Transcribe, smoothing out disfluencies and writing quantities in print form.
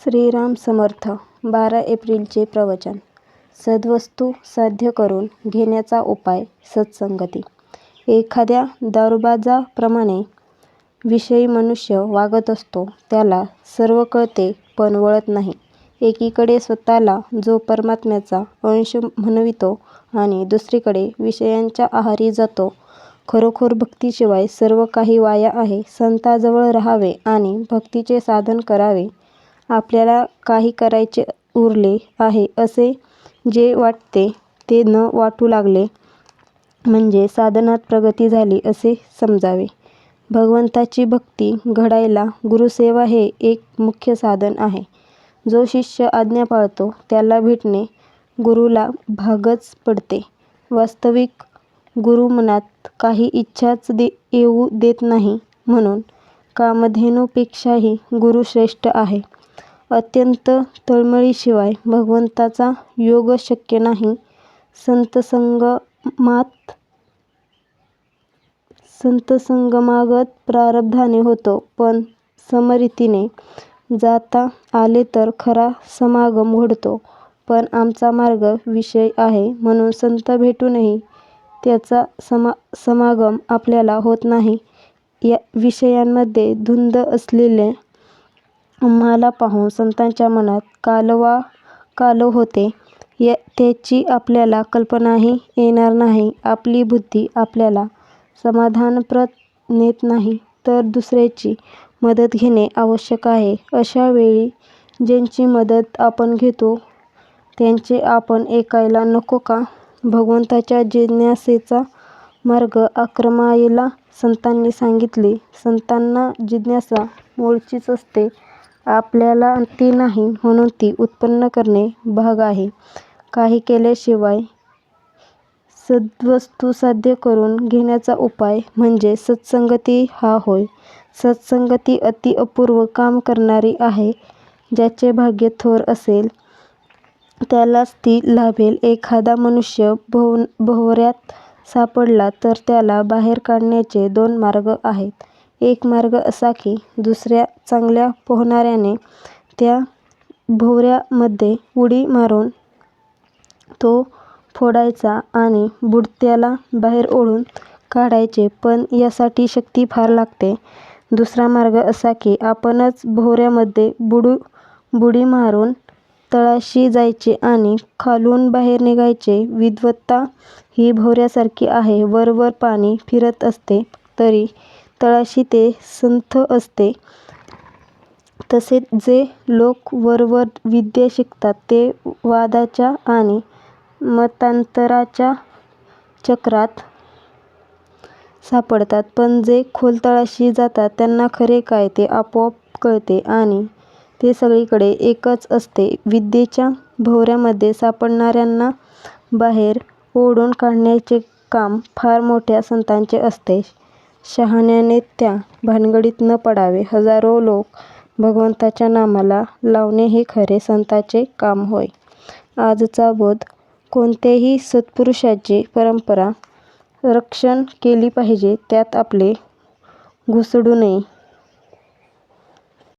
श्रीराम समर्थ. 12 एप्रिलचे प्रवचन. सद्वस्तू साध्य करून घेण्याचा उपाय सत्संगती. एखाद्या दारूबाजाप्रमाणे विषयी मनुष्य वागत असतो. त्याला सर्व कळते पण वळत नाही. एकीकडे स्वतःला जो परमात्म्याचा अंश म्हणवितो आणि दुसरीकडे विषयांच्या आहारी जातो. खरोखर भक्तीशिवाय सर्व काही वाया आहे. संतांजवळ राहावे आणि भक्तीचे साधन करावे. आपल्याला काही करायचे उरले आहे असे जे वाटते ते न वाटू लागले म्हणजे साधनात प्रगती झाली असे समजावे. भगवंताची भक्ती घडायला गुरुसेवा हे एक मुख्य साधन आहे. जो शिष्य आज्ञा पाळतो त्याला भेटणे गुरुला भागच पडते. वास्तविक गुरु मनात काही इच्छाच येऊ देत नाही. म्हणून कामधेनूपेक्षाही गुरु श्रेष्ठ आहे. अत्यंत तळमळीशिवाय भगवंताचा योग शक्य नाही. संतसंगमागत प्रारब्धाने होतो, पण समरीतीने जाता आले तर खरा समागम घडतो. पण आमचा मार्ग विषय आहे म्हणून संत भेटूनही त्याचा समागम आपल्याला होत नाही. या विषयांमध्ये धुंद असलेले आम्हाला पाहून संतांच्या मनात कालवाकालव होते. त्याची आपल्याला कल्पनाही येणार नाही. आपली बुद्धी आपल्याला समाधानप्रद नेत नाही, तर दुसऱ्याची मदत घेणे आवश्यक आहे. अशा वेळी ज्यांची मदत आपण घेतो त्यांचे आपण ऐकायला नको का? भगवंताच्या जिज्ञासेचा मार्ग आक्रमायला संतांनी सांगितले. संतांना जिज्ञासा मूळचीच असते. आपल्याला ती नाही म्हणून ती उत्पन्न करणे भाग आहे. काही केल्याशिवाय सद्वस्तू साध्य करून घेण्याचा उपाय म्हणजे सत्संगती हा होय. सत्संगती अति अपूर्व काम करणारी आहे. ज्याचे भाग्य थोर असेल त्यालाच ती लाभेल. एखादा मनुष्य भोवऱ्यात सापडला तर त्याला बाहेर काढण्याचे 2 मार्ग आहेत. एक मार्ग असा की दुसऱ्या चांगल्या पोहणाऱ्याने त्या भोवऱ्यामध्ये उडी मारून तो फोडायचा आणि बुडत्याला बाहेर ओढून काढायचे, पण यासाठी शक्ती फार लागते. दुसरा मार्ग असा की आपणच भोवऱ्यामध्ये बुडी मारून तळाशी जायचे आणि खालून बाहेर निघायचे. विद्वत्ता ही भोवऱ्यासारखी आहे. वरवर पाणी फिरत असते तरी तळाशी ते संथ असते. तसेच जे लोक वरवर विद्या शिकतात ते वादाच्या आणि मतांतराच्या चक्रात सापडतात, पण जे खोल तळाशी जातात त्यांना खरे काय ते आपोआप कळते आणि ते सगळीकडे एकच असते. विद्येच्या भोवऱ्यामध्ये सापडणाऱ्यांना बाहेर ओढून काढण्याचे काम फार मोठ्या संतांचे असते. शहाण्याने त्या भानगडीत न पडावे. हजारो लोक भगवंताच्या नामाला लावणे हे खरे संतांचे काम होय. आजचा बोध. कोणत्याही सत्पुरुषाची परंपरा रक्षण केली पाहिजे. त्यात आपले घुसडू नये.